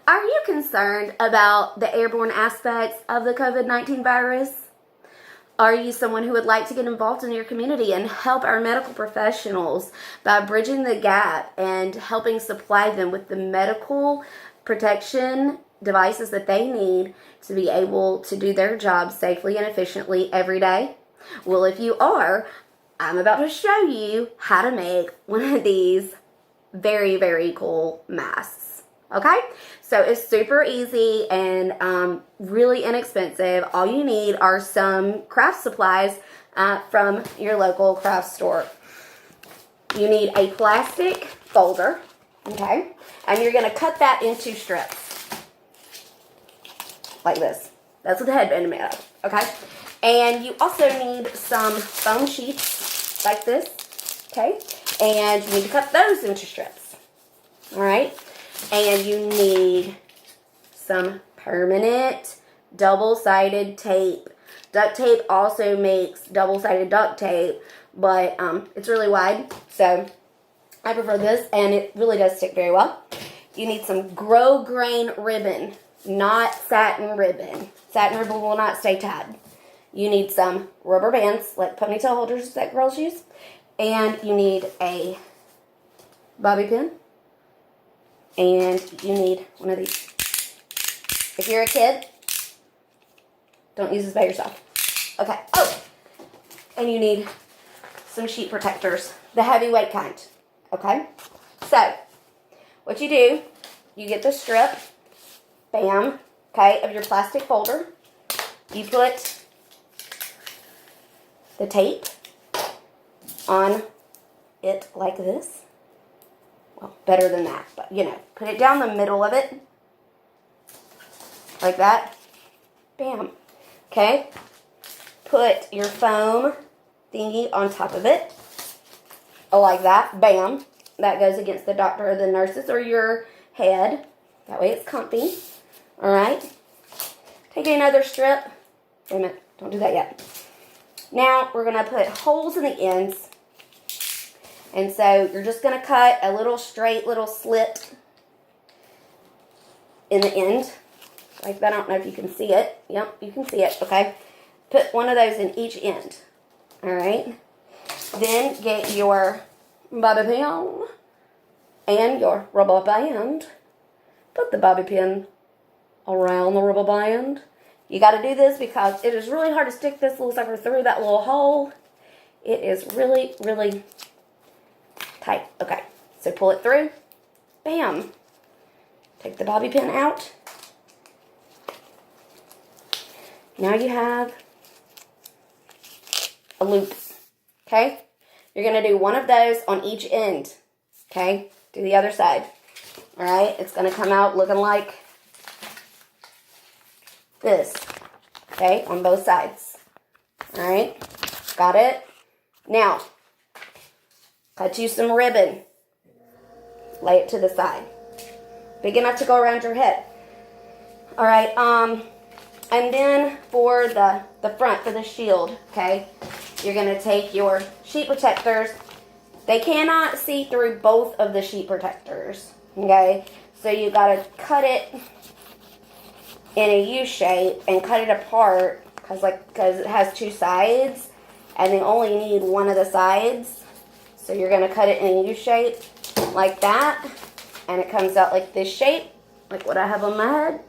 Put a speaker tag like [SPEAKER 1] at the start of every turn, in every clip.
[SPEAKER 1] Are you concerned about the airborne aspects of the COVID-19 virus? Are you someone who would like to get involved in your community and help our medical professionals by bridging the gap and helping supply them with the medical protection devices that they need to be able to do their job safely and efficiently every day? Well, if you are, I'm about to show you how to make one of these very, very cool masks. Okay? So it's super easy and really inexpensive. All you need are some craft supplies from your local craft store. You need a plastic folder, okay? And you're going to cut that into strips. Like this. That's what the headband is made of, okay? And you also need some foam sheets like this, okay? And you need to cut those into strips, all right? And you need some permanent double-sided tape. Duct tape also makes double-sided duct tape, but it's really wide, so I prefer this, and it really does stick very well. You need some grosgrain ribbon, not satin ribbon. Satin ribbon will not stay tied. You need some rubber bands, like ponytail holders that girls use, and you need a bobby pin. And you need one of these. If you're a kid, don't use this by yourself. Okay. Oh, and you need some sheet protectors, the heavyweight kind. Okay. So, what you do, you get the strip, bam, okay, of your plastic folder. You put the tape on it like this. Well, better than that, but you know, put it down the middle of it, like that, bam, okay, put your foam thingy on top of it, like that, bam, that goes against the doctor or the nurses or your head, that way it's comfy, alright, take another strip, wait a minute, don't do that yet, now we're going to put holes in the ends. And so you're just going to cut a little straight little slit in the end. Like that. I don't know if you can see it. Yep, you can see it. Okay. Put one of those in each end. Alright. Then get your bobby pin and your rubber band. Put the bobby pin around the rubber band. You got to do this because it is really hard to stick this little sucker through that little hole. It is really, really tight. Okay, so pull it through. Bam. Take the bobby pin out. Now you have a loop. Okay? You're going to do one of those on each end. Okay? Do the other side. Alright? It's going to come out looking like this. Okay? On both sides. Alright? Got it? Now, cut you some ribbon. Lay it to the side. Big enough to go around your head. Alright, and then for the front, for the shield, okay, you're going to take your sheet protectors. They cannot see through both of the sheet protectors, okay? So you got to cut it in a U shape and cut it apart because it has two sides and they only need one of the sides. So you're going to cut it in a U shape like that, and it comes out like this shape, like what I have on my head.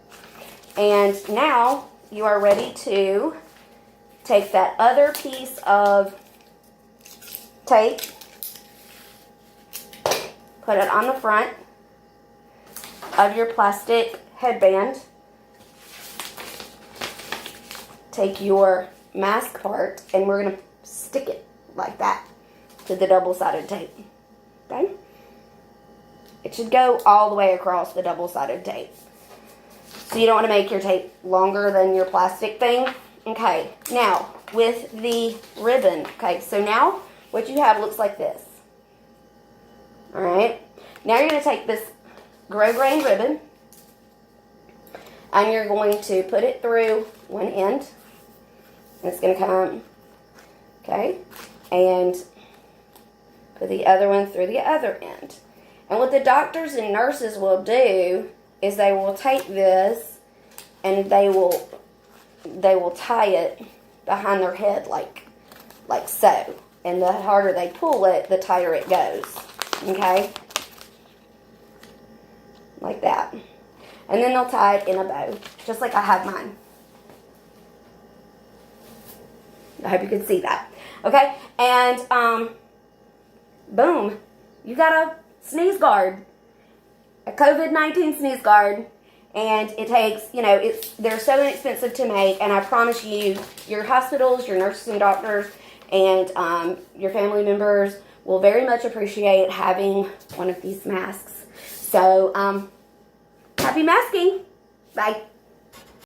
[SPEAKER 1] And now you are ready to take that other piece of tape, put it on the front of your plastic headband, take your mask part, and we're going to stick it like that to the double-sided tape. Okay? It should go all the way across the double-sided tape. So you don't want to make your tape longer than your plastic thing. Okay, now with the ribbon. Okay, so now what you have looks like this. Alright, now you're going to take this grosgrain ribbon and you're going to put it through one end. And it's going to come, okay, and put the other one through the other end. And what the doctors and nurses will do is they will take this and they will tie it behind their head like so. And the harder they pull it, the tighter it goes. Okay? Like that. And then they'll tie it in a bow, just like I have mine. I hope you can see that. Okay? And, boom. You got a sneeze guard. A COVID-19 sneeze guard. And it takes, they're so inexpensive to make. And I promise you, your hospitals, your nurses and doctors, and your family members will very much appreciate having one of these masks. So, happy masking. Bye.